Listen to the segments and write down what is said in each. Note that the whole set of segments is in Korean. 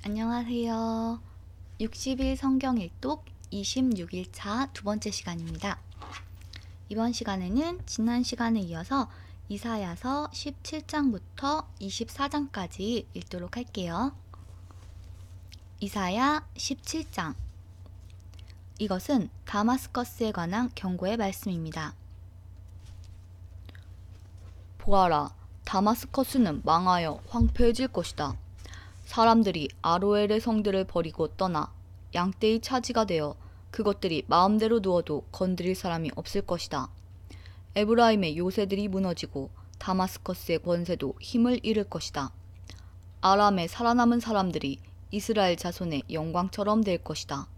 안녕하세요. 60일 성경 일독 26일차 두 번째 시간입니다. 이번 시간에는 지난 시간에 이어서 이사야서 17장부터 24장까지 읽도록 할게요. 이사야 17장. 이것은 다마스커스에 관한 경고의 말씀입니다. 보아라, 다마스커스는 망하여 황폐해질 것이다. 사람들이 아로엘의 성들을 버리고 떠나 양떼의 차지가 되어 그것들이 마음대로 누워도 건드릴 사람이 없을 것이다. 에브라임의 요새들이 무너지고 다마스커스의 권세도 힘을 잃을 것이다. 아람의 살아남은 사람들이 이스라엘 자손의 영광처럼 될 것이다.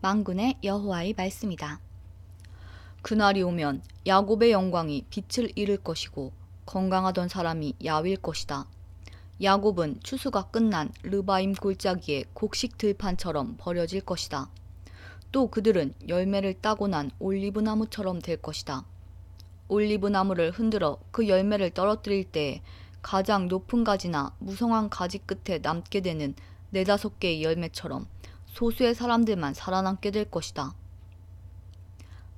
만군의 여호와의 말씀이다. 그날이 오면 야곱의 영광이 빛을 잃을 것이고 건강하던 사람이 야윌 것이다. 야곱은 추수가 끝난 르바임 골짜기의 곡식 들판처럼 버려질 것이다. 또 그들은 열매를 따고 난 올리브 나무처럼 될 것이다. 올리브 나무를 흔들어 그 열매를 떨어뜨릴 때에 가장 높은 가지나 무성한 가지 끝에 남게 되는 4-5개의 열매처럼 소수의 사람들만 살아남게 될 것이다.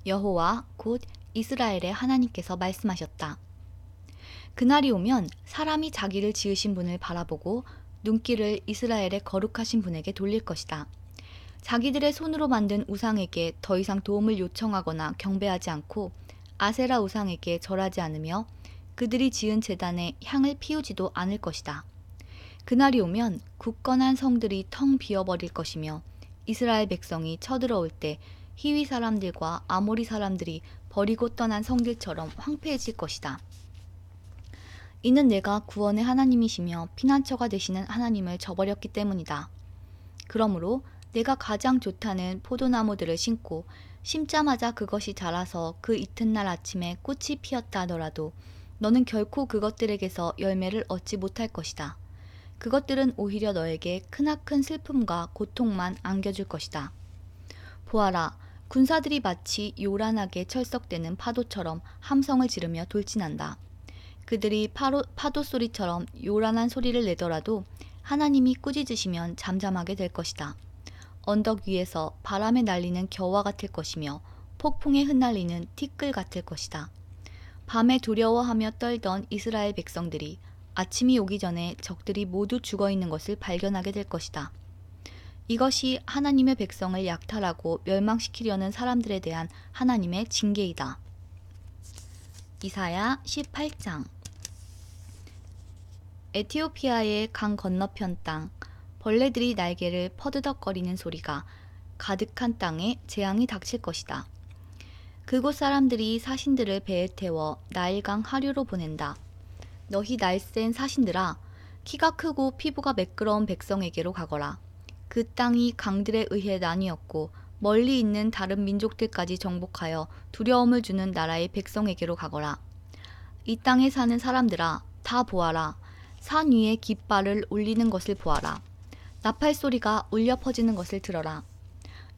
여호와 곧 이스라엘의 하나님께서 말씀하셨다. 그날이 오면 사람이 자기를 지으신 분을 바라보고 눈길을 이스라엘의 거룩하신 분에게 돌릴 것이다. 자기들의 손으로 만든 우상에게 더 이상 도움을 요청하거나 경배하지 않고 아세라 우상에게 절하지 않으며 그들이 지은 제단에 향을 피우지도 않을 것이다. 그날이 오면 굳건한 성들이 텅 비어버릴 것이며 이스라엘 백성이 쳐들어올 때 히위 사람들과 아모리 사람들이 버리고 떠난 성들처럼 황폐해질 것이다. 이는 내가 구원의 하나님이시며 피난처가 되시는 하나님을 저버렸기 때문이다. 그러므로 내가 가장 좋다는 포도나무들을 심고 심자마자 그것이 자라서 그 이튿날 아침에 꽃이 피었다 하더라도 너는 결코 그것들에게서 열매를 얻지 못할 것이다. 그것들은 오히려 너에게 크나큰 슬픔과 고통만 안겨줄 것이다. 보아라, 군사들이 마치 요란하게 철썩대는 파도처럼 함성을 지르며 돌진한다. 그들이 파도 소리처럼 요란한 소리를 내더라도 하나님이 꾸짖으시면 잠잠하게 될 것이다. 언덕 위에서 바람에 날리는 겨와 같을 것이며 폭풍에 흩날리는 티끌 같을 것이다. 밤에 두려워하며 떨던 이스라엘 백성들이 아침이 오기 전에 적들이 모두 죽어있는 것을 발견하게 될 것이다. 이것이 하나님의 백성을 약탈하고 멸망시키려는 사람들에 대한 하나님의 징계이다. 이사야 18장. 에티오피아의 강 건너편 땅, 벌레들이 날개를 퍼드덕거리는 소리가 가득한 땅에 재앙이 닥칠 것이다. 그곳 사람들이 사신들을 배에 태워 나일강 하류로 보낸다. 너희 날쌘 사신들아, 키가 크고 피부가 매끄러운 백성에게로 가거라. 그 땅이 강들에 의해 나뉘었고 멀리 있는 다른 민족들까지 정복하여 두려움을 주는 나라의 백성에게로 가거라. 이 땅에 사는 사람들아, 다 보아라. 산 위에 깃발을 올리는 것을 보아라. 나팔 소리가 울려 퍼지는 것을 들어라.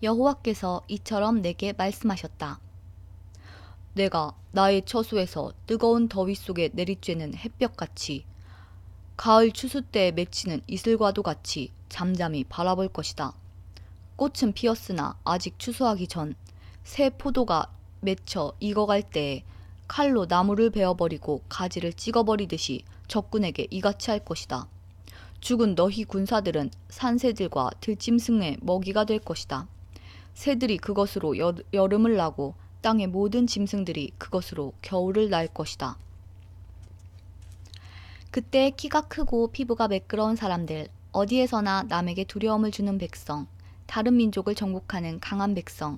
여호와께서 이처럼 내게 말씀하셨다. 내가 나의 처소에서 뜨거운 더위 속에 내리쬐는 햇볕같이 가을 추수 때에 맺히는 이슬과도 같이 잠잠히 바라볼 것이다. 꽃은 피었으나 아직 추수하기 전 새 포도가 맺혀 익어갈 때에 칼로 나무를 베어버리고 가지를 찍어버리듯이 적군에게 이같이 할 것이다. 죽은 너희 군사들은 산새들과 들짐승의 먹이가 될 것이다. 새들이 그것으로 여름을 나고 땅의 모든 짐승들이 그것으로 겨울을 날 것이다. 그때 키가 크고 피부가 매끄러운 사람들, 어디에서나 남에게 두려움을 주는 백성, 다른 민족을 정복하는 강한 백성,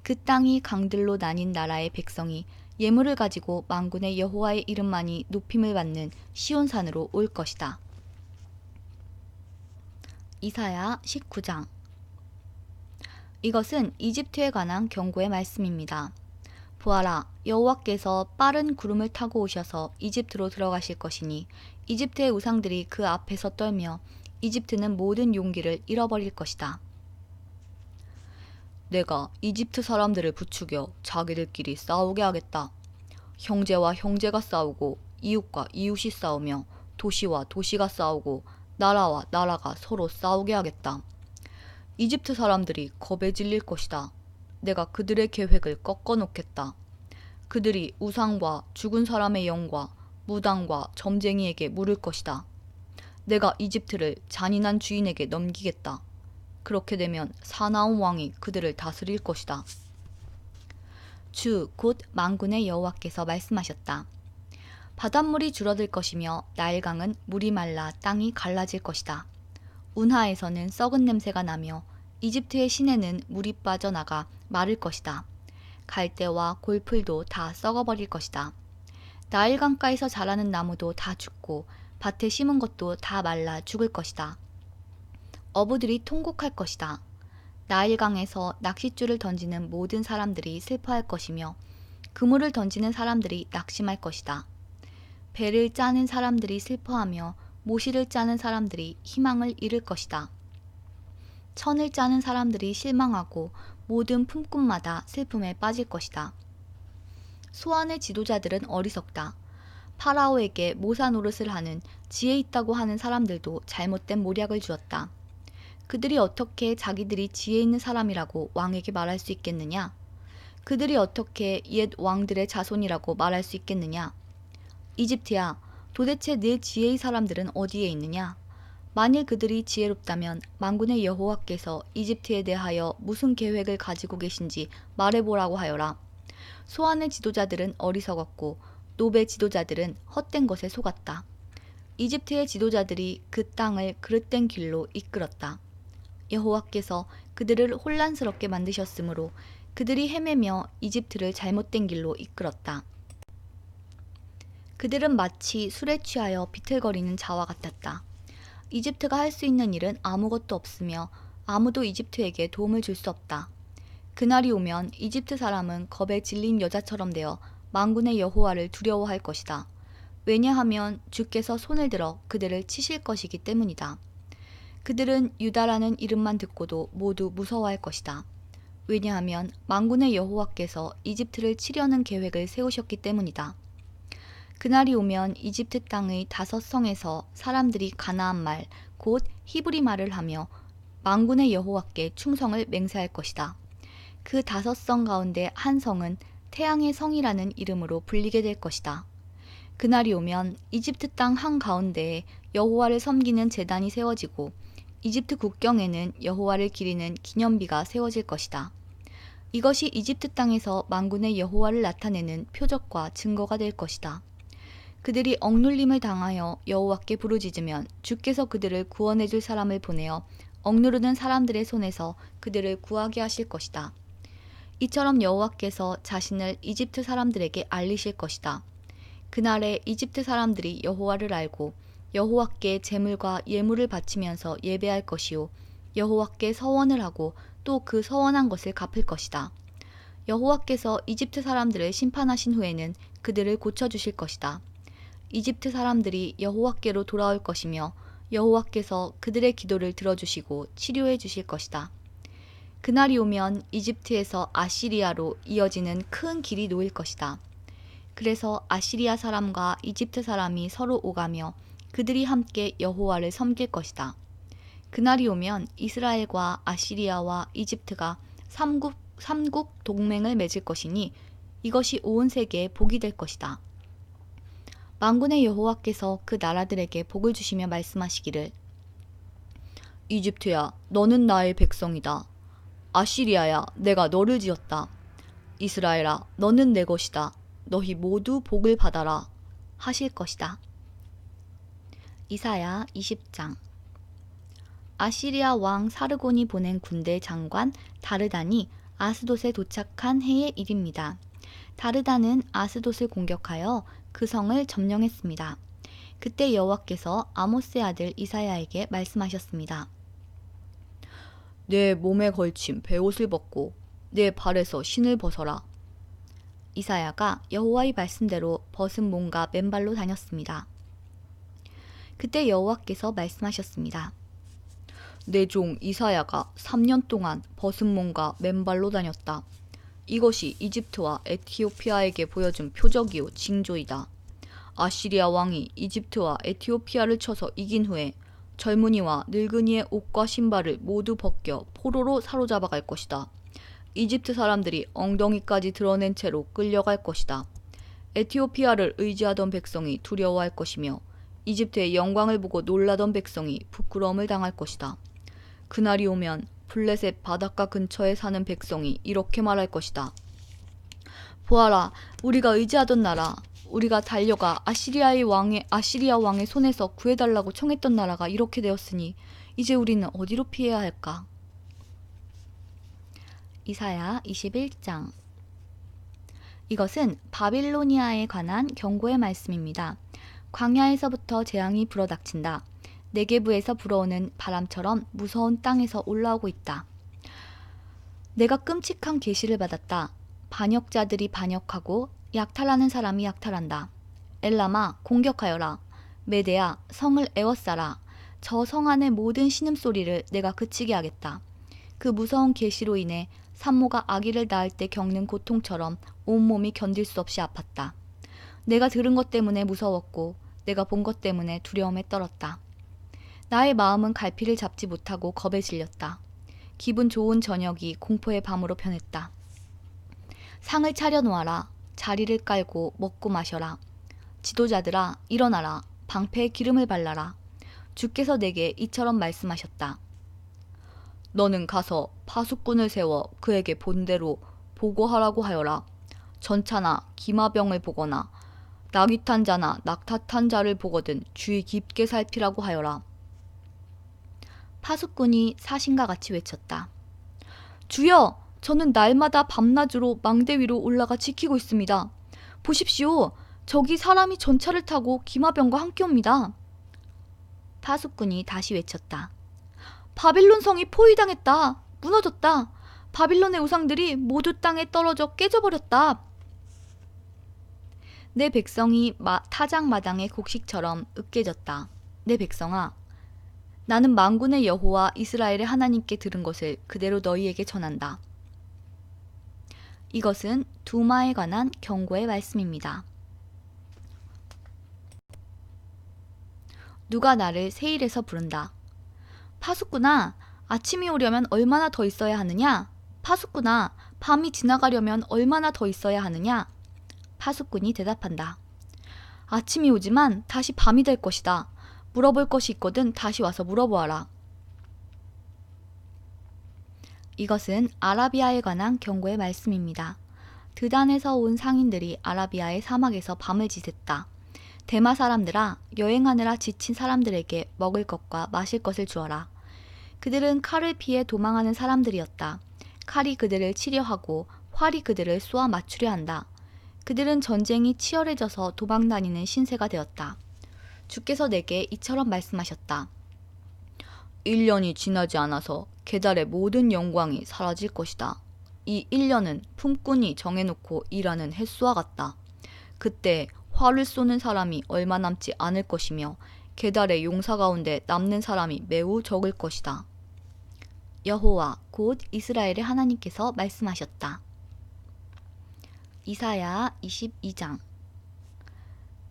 그 땅이 강들로 나뉜 나라의 백성이 예물을 가지고 만군의 여호와의 이름만이 높임을 받는 시온산으로 올 것이다. 이사야 19장. 이것은 이집트에 관한 경고의 말씀입니다. 보아라, 여호와께서 빠른 구름을 타고 오셔서 이집트로 들어가실 것이니 이집트의 우상들이 그 앞에서 떨며 이집트는 모든 용기를 잃어버릴 것이다. 내가 이집트 사람들을 부추겨 자기들끼리 싸우게 하겠다. 형제와 형제가 싸우고 이웃과 이웃이 싸우며 도시와 도시가 싸우고 나라와 나라가 서로 싸우게 하겠다. 이집트 사람들이 겁에 질릴 것이다. 내가 그들의 계획을 꺾어놓겠다. 그들이 우상과 죽은 사람의 영과 무당과 점쟁이에게 물을 것이다. 내가 이집트를 잔인한 주인에게 넘기겠다. 그렇게 되면 사나운 왕이 그들을 다스릴 것이다. 주 곧 만군의 여호와께서 말씀하셨다. 바닷물이 줄어들 것이며 나일강은 물이 말라 땅이 갈라질 것이다. 운하에서는 썩은 냄새가 나며 이집트의 시내는 물이 빠져나가 마를 것이다. 갈대와 골풀도 다 썩어버릴 것이다. 나일강가에서 자라는 나무도 다 죽고 밭에 심은 것도 다 말라 죽을 것이다. 어부들이 통곡할 것이다. 나일강에서 낚싯줄을 던지는 모든 사람들이 슬퍼할 것이며 그물을 던지는 사람들이 낙심할 것이다. 배를 짜는 사람들이 슬퍼하며 모시를 짜는 사람들이 희망을 잃을 것이다. 천을 짜는 사람들이 실망하고 모든 품꾼마다 슬픔에 빠질 것이다. 소안의 지도자들은 어리석다. 파라오에게 모사 노릇을 하는 지혜 있다고 하는 사람들도 잘못된 모략을 주었다. 그들이 어떻게 자기들이 지혜 있는 사람이라고 왕에게 말할 수 있겠느냐? 그들이 어떻게 옛 왕들의 자손이라고 말할 수 있겠느냐? 이집트야, 도대체 네 지혜의 사람들은 어디에 있느냐? 만일 그들이 지혜롭다면 만군의 여호와께서 이집트에 대하여 무슨 계획을 가지고 계신지 말해보라고 하여라. 소안의 지도자들은 어리석었고 노베 지도자들은 헛된 것에 속았다. 이집트의 지도자들이 그 땅을 그릇된 길로 이끌었다. 여호와께서 그들을 혼란스럽게 만드셨으므로 그들이 헤매며 이집트를 잘못된 길로 이끌었다. 그들은 마치 술에 취하여 비틀거리는 자와 같았다. 이집트가 할 수 있는 일은 아무것도 없으며 아무도 이집트에게 도움을 줄 수 없다. 그날이 오면 이집트 사람은 겁에 질린 여자처럼 되어 만군의 여호와를 두려워할 것이다. 왜냐하면 주께서 손을 들어 그들을 치실 것이기 때문이다. 그들은 유다라는 이름만 듣고도 모두 무서워할 것이다. 왜냐하면 만군의 여호와께서 이집트를 치려는 계획을 세우셨기 때문이다. 그날이 오면 이집트 땅의 5성에서 사람들이 가나안 말, 곧 히브리 말을 하며 만군의 여호와께 충성을 맹세할 것이다. 그 5성 가운데 한 성은 태양의 성이라는 이름으로 불리게 될 것이다. 그날이 오면 이집트 땅 한가운데에 여호와를 섬기는 제단이 세워지고 이집트 국경에는 여호와를 기리는 기념비가 세워질 것이다. 이것이 이집트 땅에서 만군의 여호와를 나타내는 표적과 증거가 될 것이다. 그들이 억눌림을 당하여 여호와께 부르짖으면 주께서 그들을 구원해 줄 사람을 보내어 억누르는 사람들의 손에서 그들을 구하게 하실 것이다. 이처럼 여호와께서 자신을 이집트 사람들에게 알리실 것이다. 그날에 이집트 사람들이 여호와를 알고 여호와께 제물과 예물을 바치면서 예배할 것이요 여호와께 서원을 하고 또 그 서원한 것을 갚을 것이다. 여호와께서 이집트 사람들을 심판하신 후에는 그들을 고쳐주실 것이다. 이집트 사람들이 여호와께로 돌아올 것이며 여호와께서 그들의 기도를 들어주시고 치료해 주실 것이다. 그날이 오면 이집트에서 아시리아로 이어지는 큰 길이 놓일 것이다. 그래서 아시리아 사람과 이집트 사람이 서로 오가며 그들이 함께 여호와를 섬길 것이다. 그날이 오면 이스라엘과 아시리아와 이집트가 삼국 동맹을 맺을 것이니 이것이 온 세계에 복이 될 것이다. 만군의 여호와께서 그 나라들에게 복을 주시며 말씀하시기를 이집트야, 너는 나의 백성이다. 아시리아야, 내가 너를 지었다. 이스라엘아, 너는 내 것이다. 너희 모두 복을 받아라. 하실 것이다. 이사야 20장. 아시리아 왕 사르곤이 보낸 군대 장관 다르단이 아스돗에 도착한 해의 일입니다. 다르단은 아스돗을 공격하여 그 성을 점령했습니다. 그때 여호와께서 아모스의 아들 이사야에게 말씀하셨습니다. 내 몸에 걸친 베옷을 벗고 내 발에서 신을 벗어라. 이사야가 여호와의 말씀대로 벗은 몸과 맨발로 다녔습니다. 그때 여호와께서 말씀하셨습니다. 내 종 이사야가 3년 동안 벗은 몸과 맨발로 다녔다. 이것이 이집트와 에티오피아에게 보여준 표적이요 징조이다. 아시리아 왕이 이집트와 에티오피아를 쳐서 이긴 후에 젊은이와 늙은이의 옷과 신발을 모두 벗겨 포로로 사로잡아 갈 것이다. 이집트 사람들이 엉덩이까지 드러낸 채로 끌려갈 것이다. 에티오피아를 의지하던 백성이 두려워할 것이며 이집트의 영광을 보고 놀라던 백성이 부끄러움을 당할 것이다. 그날이 오면 블레셋 바닷가 근처에 사는 백성이 이렇게 말할 것이다. 보아라, 우리가 의지하던 나라, 우리가 달려가 아시리아 왕의 손에서 구해달라고 청했던 나라가 이렇게 되었으니 이제 우리는 어디로 피해야 할까? 이사야 21장. 이것은 바빌로니아에 관한 경고의 말씀입니다. 광야에서부터 재앙이 불어닥친다. 네게부에서 불어오는 바람처럼 무서운 땅에서 올라오고 있다. 내가 끔찍한 계시를 받았다. 반역자들이 반역하고 약탈하는 사람이 약탈한다. 엘람아, 공격하여라. 메대야, 성을 에워싸라. 저 성 안의 모든 신음소리를 내가 그치게 하겠다. 그 무서운 계시로 인해 산모가 아기를 낳을 때 겪는 고통처럼 온몸이 견딜 수 없이 아팠다. 내가 들은 것 때문에 무서웠고 내가 본 것 때문에 두려움에 떨었다. 나의 마음은 갈피를 잡지 못하고 겁에 질렸다. 기분 좋은 저녁이 공포의 밤으로 변했다. 상을 차려놓아라. 자리를 깔고 먹고 마셔라. 지도자들아, 일어나라. 방패에 기름을 발라라. 주께서 내게 이처럼 말씀하셨다. 너는 가서 파수꾼을 세워 그에게 본대로 보고하라고 하여라. 전차나 기마병을 보거나 낙이 탄 자나 낙타탄 자를 보거든 주의 깊게 살피라고 하여라. 파수꾼이 사신과 같이 외쳤다. 주여! 저는 날마다 밤낮으로 망대 위로 올라가 지키고 있습니다. 보십시오. 저기 사람이 전차를 타고 기마병과 함께 옵니다. 파수꾼이 다시 외쳤다. 바빌론 성이 포위당했다. 무너졌다. 바빌론의 우상들이 모두 땅에 떨어져 깨져버렸다. 내 백성이 타작마당의 곡식처럼 으깨졌다. 내 백성아, 나는 만군의 여호와 이스라엘의 하나님께 들은 것을 그대로 너희에게 전한다. 이것은 두마에 관한 경고의 말씀입니다. 누가 나를 세일에서 부른다. 파수꾼아, 아침이 오려면 얼마나 더 있어야 하느냐? 파수꾼아, 밤이 지나가려면 얼마나 더 있어야 하느냐? 파수꾼이 대답한다. 아침이 오지만 다시 밤이 될 것이다. 물어볼 것이 있거든 다시 와서 물어보아라. 이것은 아라비아에 관한 경고의 말씀입니다. 드단에서 온 상인들이 아라비아의 사막에서 밤을 지샜다. 대마 사람들아, 여행하느라 지친 사람들에게 먹을 것과 마실 것을 주어라. 그들은 칼을 피해 도망하는 사람들이었다. 칼이 그들을 치려하고 활이 그들을 쏘아 맞추려 한다. 그들은 전쟁이 치열해져서 도망다니는 신세가 되었다. 주께서 내게 이처럼 말씀하셨다. 1년이 지나지 않아서 게달의 모든 영광이 사라질 것이다. 이 1년은 품꾼이 정해놓고 일하는 햇수와 같다. 그때 활을 쏘는 사람이 얼마 남지 않을 것이며 게달의 용사 가운데 남는 사람이 매우 적을 것이다. 여호와 곧 이스라엘의 하나님께서 말씀하셨다. 이사야 22장.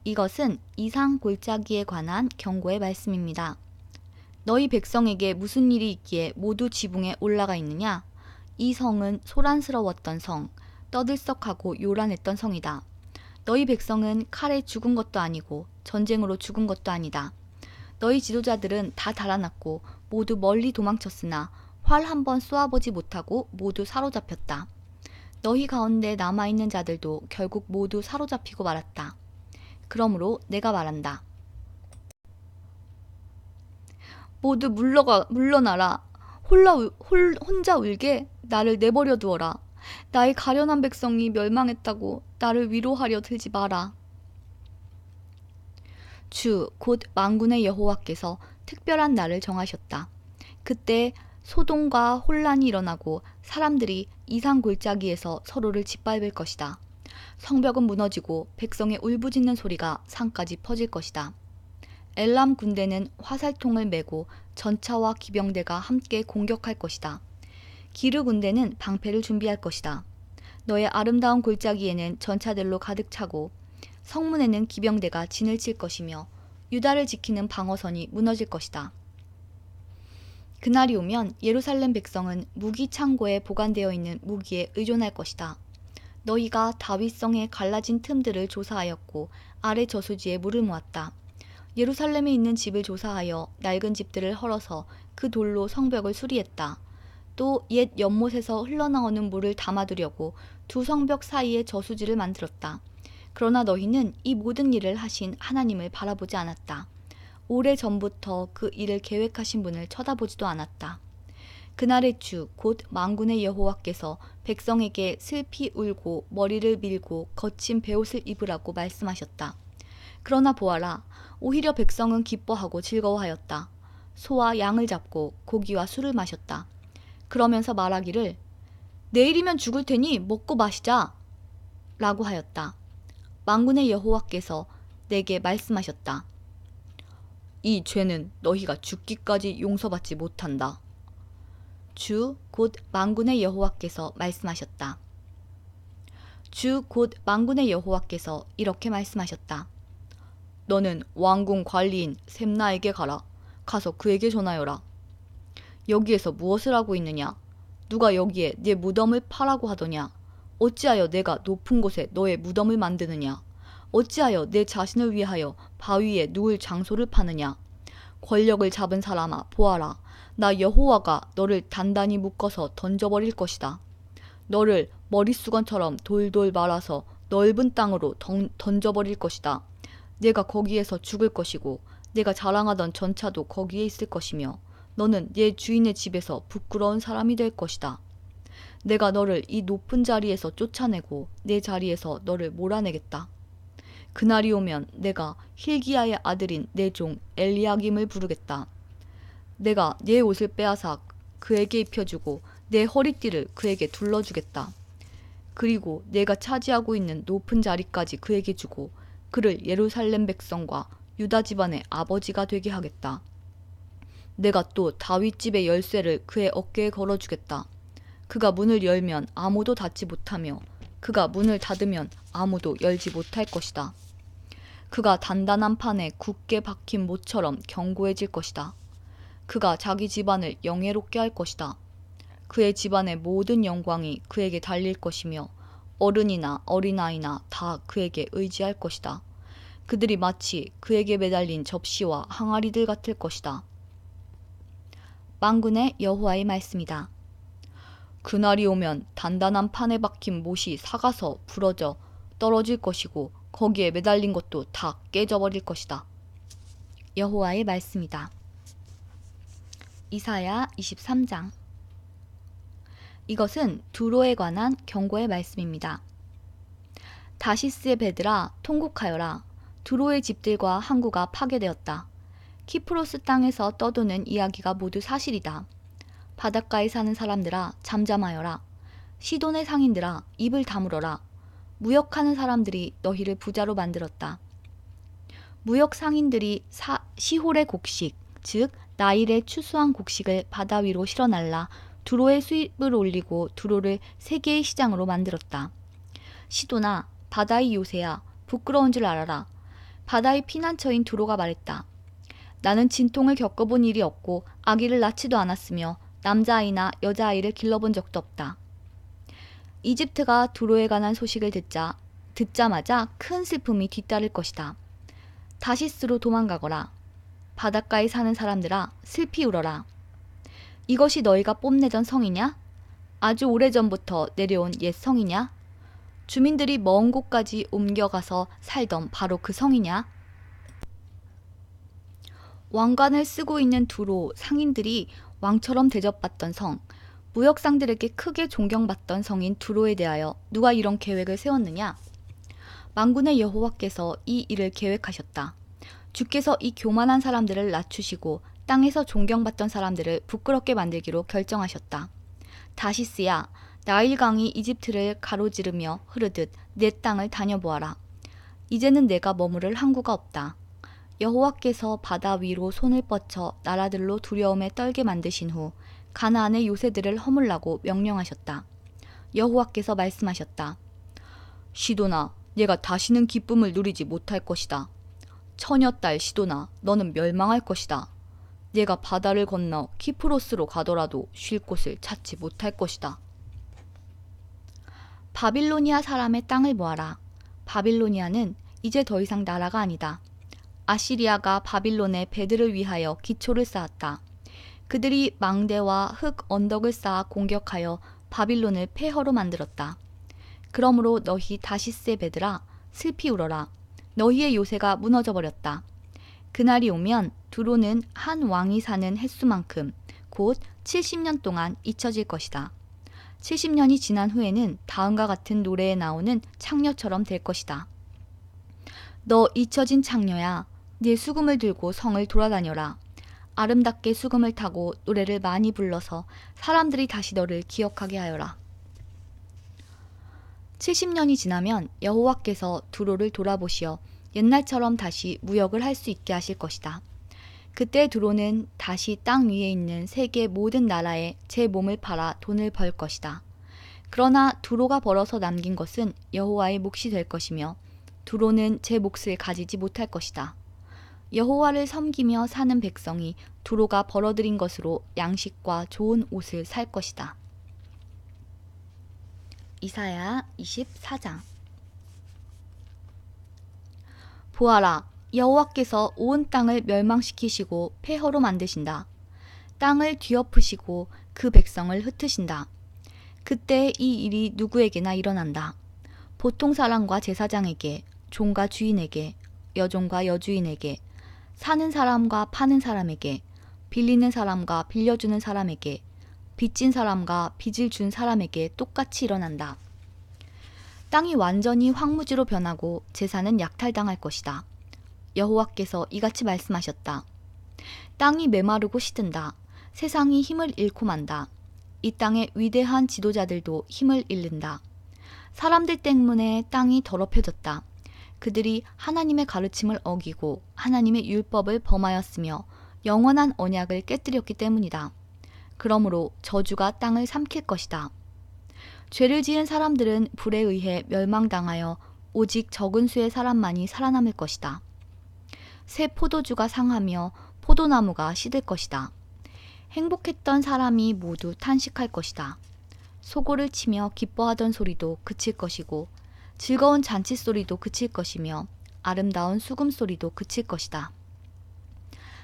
이것은 이상 골짜기에 관한 경고의 말씀입니다. 너희 백성에게 무슨 일이 있기에 모두 지붕에 올라가 있느냐? 이 성은 소란스러웠던 성, 떠들썩하고 요란했던 성이다. 너희 백성은 칼에 죽은 것도 아니고 전쟁으로 죽은 것도 아니다. 너희 지도자들은 다 달아났고 모두 멀리 도망쳤으나 활 한 번 쏘아보지 못하고 모두 사로잡혔다. 너희 가운데 남아있는 자들도 결국 모두 사로잡히고 말았다. 그러므로 내가 말한다. 모두 물러나라. 혼자 울게 나를 내버려 두어라. 나의 가련한 백성이 멸망했다고 나를 위로하려 들지 마라. 주 곧 만군의 여호와께서 특별한 날을 정하셨다. 그때 소동과 혼란이 일어나고 사람들이 이상 골짜기에서 서로를 짓밟을 것이다. 성벽은 무너지고 백성의 울부짖는 소리가 산까지 퍼질 것이다. 엘람 군대는 화살통을 메고 전차와 기병대가 함께 공격할 것이다. 기르 군대는 방패를 준비할 것이다. 너의 아름다운 골짜기에는 전차들로 가득 차고 성문에는 기병대가 진을 칠 것이며 유다를 지키는 방어선이 무너질 것이다. 그날이 오면 예루살렘 백성은 무기 창고에 보관되어 있는 무기에 의존할 것이다. 너희가 다윗성의 갈라진 틈들을 조사하였고 아래 저수지에 물을 모았다. 예루살렘에 있는 집을 조사하여 낡은 집들을 헐어서 그 돌로 성벽을 수리했다. 또 옛 연못에서 흘러나오는 물을 담아두려고 두 성벽 사이에 저수지를 만들었다. 그러나 너희는 이 모든 일을 하신 하나님을 바라보지 않았다. 오래전부터 그 일을 계획하신 분을 쳐다보지도 않았다. 그날의 주 곧 만군의 여호와께서 백성에게 슬피 울고 머리를 밀고 거친 베옷을 입으라고 말씀하셨다. 그러나 보아라, 오히려 백성은 기뻐하고 즐거워하였다. 소와 양을 잡고 고기와 술을 마셨다. 그러면서 말하기를 내일이면 죽을 테니 먹고 마시자 라고 하였다. 만군의 여호와께서 내게 말씀하셨다. 이 죄는 너희가 죽기까지 용서받지 못한다. 주 곧 만군의 여호와께서 말씀하셨다. 주 곧 만군의 여호와께서 이렇게 말씀하셨다. 너는 왕궁 관리인 셈나에게 가라. 가서 그에게 전하여라. 여기에서 무엇을 하고 있느냐? 누가 여기에 네 무덤을 파라고 하더냐? 어찌하여 내가 높은 곳에 너의 무덤을 만드느냐? 어찌하여 내 자신을 위하여 바위에 누울 장소를 파느냐? 권력을 잡은 사람아, 보아라. 나 여호와가 너를 단단히 묶어서 던져버릴 것이다. 너를 머릿수건처럼 돌돌 말아서 넓은 땅으로 던져버릴 것이다. 내가 거기에서 죽을 것이고 내가 자랑하던 전차도 거기에 있을 것이며 너는 네 주인의 집에서 부끄러운 사람이 될 것이다. 내가 너를 이 높은 자리에서 쫓아내고 내 자리에서 너를 몰아내겠다. 그날이 오면 내가 힐기야의 아들인 내 종 엘리야김을 부르겠다. 내가 네 옷을 빼앗아 그에게 입혀주고 내 허리띠를 그에게 둘러주겠다. 그리고 내가 차지하고 있는 높은 자리까지 그에게 주고 그를 예루살렘 백성과 유다 집안의 아버지가 되게 하겠다. 내가 또 다윗 집의 열쇠를 그의 어깨에 걸어주겠다. 그가 문을 열면 아무도 닫지 못하며 그가 문을 닫으면 아무도 열지 못할 것이다. 그가 단단한 판에 굳게 박힌 모처럼 견고해질 것이다. 그가 자기 집안을 영예롭게 할 것이다. 그의 집안의 모든 영광이 그에게 달릴 것이며 어른이나 어린아이나 다 그에게 의지할 것이다. 그들이 마치 그에게 매달린 접시와 항아리들 같을 것이다. 만군의 여호와의 말씀이다. 그날이 오면 단단한 판에 박힌 못이 삭아서 부러져 떨어질 것이고 거기에 매달린 것도 다 깨져버릴 것이다. 여호와의 말씀이다. 이사야 23장. 이것은 두로에 관한 경고의 말씀입니다. 다시스의 배들아 통곡하여라. 두로의 집들과 항구가 파괴되었다. 키프로스 땅에서 떠도는 이야기가 모두 사실이다. 바닷가에 사는 사람들아 잠잠하여라. 시돈의 상인들아 입을 다물어라. 무역하는 사람들이 너희를 부자로 만들었다. 무역 상인들이 시홀의 곡식, 즉 나일의 추수한 곡식을 바다 위로 실어날라 두로의 수입을 올리고 두로를 세계의 시장으로 만들었다. 시도나 바다의 요새야 부끄러운 줄 알아라. 바다의 피난처인 두로가 말했다. 나는 진통을 겪어본 일이 없고 아기를 낳지도 않았으며 남자아이나 여자아이를 길러본 적도 없다. 이집트가 두로에 관한 소식을 듣자마자 큰 슬픔이 뒤따를 것이다. 다시스로 도망가거라. 바닷가에 사는 사람들아 슬피 울어라. 이것이 너희가 뽐내던 성이냐? 아주 오래전부터 내려온 옛 성이냐? 주민들이 먼 곳까지 옮겨가서 살던 바로 그 성이냐? 왕관을 쓰고 있는 두로 상인들이 왕처럼 대접받던 성, 무역상들에게 크게 존경받던 성인 두로에 대하여 누가 이런 계획을 세웠느냐? 만군의 여호와께서 이 일을 계획하셨다. 주께서 이 교만한 사람들을 낮추시고 땅에서 존경받던 사람들을 부끄럽게 만들기로 결정하셨다. 다시스야, 나일강이 이집트를 가로지르며 흐르듯 내 땅을 다녀보아라. 이제는 내가 머무를 항구가 없다. 여호와께서 바다 위로 손을 뻗쳐 나라들로 두려움에 떨게 만드신 후 가나안의 요새들을 허물라고 명령하셨다. 여호와께서 말씀하셨다. 시도나, 내가 다시는 기쁨을 누리지 못할 것이다. 처녀딸 시도나, 너는 멸망할 것이다. 내가 바다를 건너 키프로스로 가더라도 쉴 곳을 찾지 못할 것이다. 바빌로니아 사람의 땅을 보아라. 바빌로니아는 이제 더 이상 나라가 아니다. 아시리아가 바빌론의 배들을 위하여 기초를 쌓았다. 그들이 망대와 흙 언덕을 쌓아 공격하여 바빌론을 폐허로 만들었다. 그러므로 너희 다시스의 배들아 슬피 울어라. 너희의 요새가 무너져 버렸다. 그날이 오면 두로는 한 왕이 사는 횟수만큼 곧 70년 동안 잊혀질 것이다. 70년이 지난 후에는 다음과 같은 노래에 나오는 창녀처럼 될 것이다. 너 잊혀진 창녀야, 네 수금을 들고 성을 돌아다녀라. 아름답게 수금을 타고 노래를 많이 불러서 사람들이 다시 너를 기억하게 하여라. 70년이 지나면 여호와께서 두로를 돌아보시어 옛날처럼 다시 무역을 할 수 있게 하실 것이다. 그때 두로는 다시 땅 위에 있는 세계 모든 나라에 제 몸을 팔아 돈을 벌 것이다. 그러나 두로가 벌어서 남긴 것은 여호와의 몫이 될 것이며 두로는 제 몫을 가지지 못할 것이다. 여호와를 섬기며 사는 백성이 두로가 벌어들인 것으로 양식과 좋은 옷을 살 것이다. 이사야 24장. 보아라, 여호와께서 온 땅을 멸망시키시고 폐허로 만드신다. 땅을 뒤엎으시고 그 백성을 흩으신다. 그때 이 일이 누구에게나 일어난다. 보통 사람과 제사장에게, 종과 주인에게, 여종과 여주인에게, 사는 사람과 파는 사람에게, 빌리는 사람과 빌려주는 사람에게, 빚진 사람과 빚을 준 사람에게 똑같이 일어난다. 땅이 완전히 황무지로 변하고 제사는 약탈당할 것이다. 여호와께서 이같이 말씀하셨다. 땅이 메마르고 시든다. 세상이 힘을 잃고 만다. 이 땅의 위대한 지도자들도 힘을 잃는다. 사람들 때문에 땅이 더럽혀졌다. 그들이 하나님의 가르침을 어기고 하나님의 율법을 범하였으며 영원한 언약을 깨뜨렸기 때문이다. 그러므로 저주가 땅을 삼킬 것이다. 죄를 지은 사람들은 불에 의해 멸망당하여 오직 적은 수의 사람만이 살아남을 것이다. 새 포도주가 상하며 포도나무가 시들 것이다. 행복했던 사람이 모두 탄식할 것이다. 소고를 치며 기뻐하던 소리도 그칠 것이고 즐거운 잔치 소리도 그칠 것이며 아름다운 수금 소리도 그칠 것이다.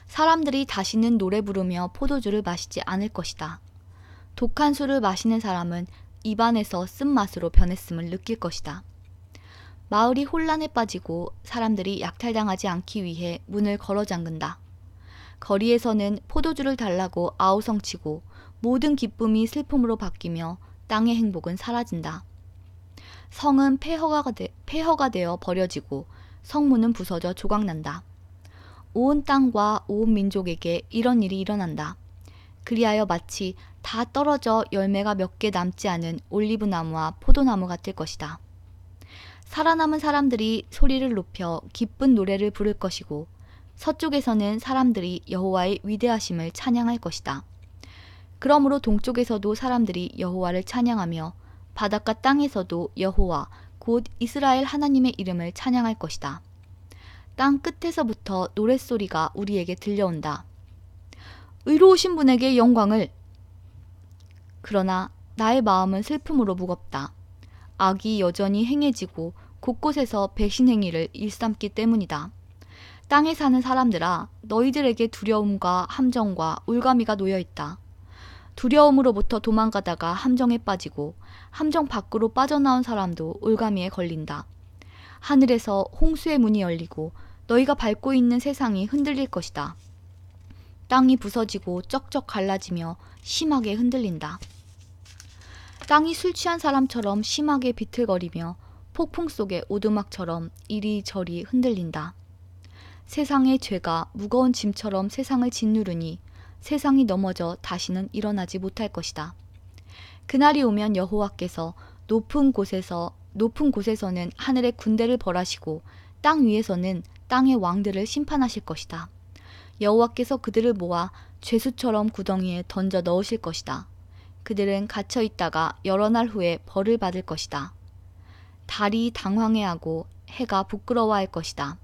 사람들이 다시는 노래 부르며 포도주를 마시지 않을 것이다. 독한 술을 마시는 사람은 입안에서 쓴맛으로 변했음을 느낄 것이다. 마을이 혼란에 빠지고 사람들이 약탈당하지 않기 위해 문을 걸어 잠근다. 거리에서는 포도주를 달라고 아우성치고 모든 기쁨이 슬픔으로 바뀌며 땅의 행복은 사라진다. 성은 폐허가 되어 버려지고 성문은 부서져 조각난다. 온 땅과 온 민족에게 이런 일이 일어난다. 그리하여 마치 다 떨어져 열매가 몇 개 남지 않은 올리브나무와 포도나무 같을 것이다. 살아남은 사람들이 소리를 높여 기쁜 노래를 부를 것이고 서쪽에서는 사람들이 여호와의 위대하심을 찬양할 것이다. 그러므로 동쪽에서도 사람들이 여호와를 찬양하며 바닷가 땅에서도 여호와 곧 이스라엘 하나님의 이름을 찬양할 것이다. 땅 끝에서부터 노랫소리가 우리에게 들려온다. 의로우신 분에게 영광을. 그러나 나의 마음은 슬픔으로 무겁다. 악이 여전히 행해지고 곳곳에서 배신 행위를 일삼기 때문이다. 땅에 사는 사람들아, 너희들에게 두려움과 함정과 올가미가 놓여있다. 두려움으로부터 도망가다가 함정에 빠지고 함정 밖으로 빠져나온 사람도 올가미에 걸린다. 하늘에서 홍수의 문이 열리고 너희가 밟고 있는 세상이 흔들릴 것이다. 땅이 부서지고 쩍쩍 갈라지며 심하게 흔들린다. 땅이 술 취한 사람처럼 심하게 비틀거리며 폭풍 속의 오두막처럼 이리저리 흔들린다. 세상의 죄가 무거운 짐처럼 세상을 짓누르니 세상이 넘어져 다시는 일어나지 못할 것이다. 그날이 오면 여호와께서 높은 곳에서는 하늘의 군대를 벌하시고 땅 위에서는 땅의 왕들을 심판하실 것이다. 여호와께서 그들을 모아 죄수처럼 구덩이에 던져 넣으실 것이다. 그들은 갇혀 있다가 여러 날 후에 벌을 받을 것이다. 달이 당황해하고 해가 부끄러워할 것이다.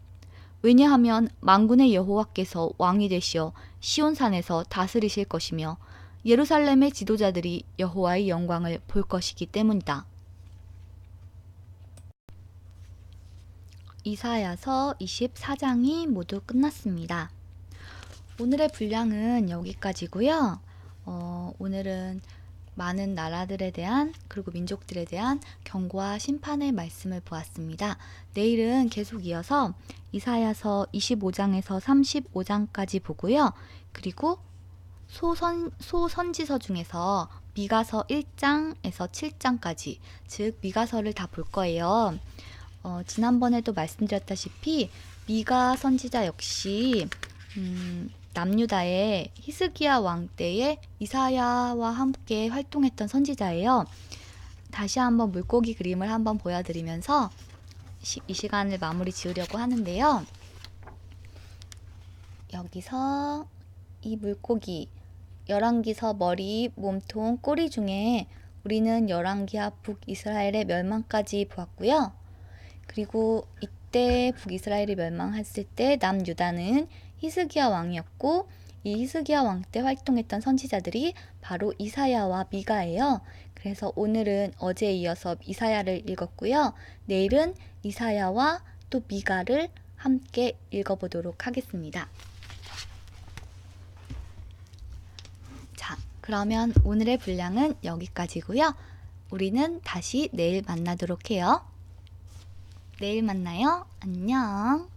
왜냐하면 만군의 여호와께서 왕이 되시어 시온산에서 다스리실 것이며 예루살렘의 지도자들이 여호와의 영광을 볼 것이기 때문이다. 이사야서 24장이 모두 끝났습니다. 오늘의 분량은 여기까지고요. 오늘은 많은 나라들에 대한 그리고 민족들에 대한 경고와 심판의 말씀을 보았습니다. 내일은 계속 이어서 이사야서 25장에서 35장까지 보고요. 그리고 소선지서 중에서 미가서 1장에서 7장까지, 즉 미가서를 다 볼 거예요. 지난번에도 말씀드렸다시피 미가 선지자 역시 남유다의 히스기야 왕 때에 이사야와 함께 활동했던 선지자예요. 다시 한번 물고기 그림을 한번 보여드리면서 이 시간을 마무리 지으려고 하는데요. 여기서 이 물고기 열왕기서 머리, 몸통, 꼬리 중에 우리는 열왕기하 북이스라엘의 멸망까지 보았고요. 그리고 이때 북이스라엘이 멸망했을 때 남유다는 히스기야 왕이었고, 이 히스기야 왕 때 활동했던 선지자들이 바로 이사야와 미가예요. 그래서 오늘은 어제에 이어서 이사야를 읽었고요. 내일은 이사야와 또 미가를 함께 읽어보도록 하겠습니다. 자, 그러면 오늘의 분량은 여기까지고요. 우리는 다시 내일 만나도록 해요. 내일 만나요. 안녕.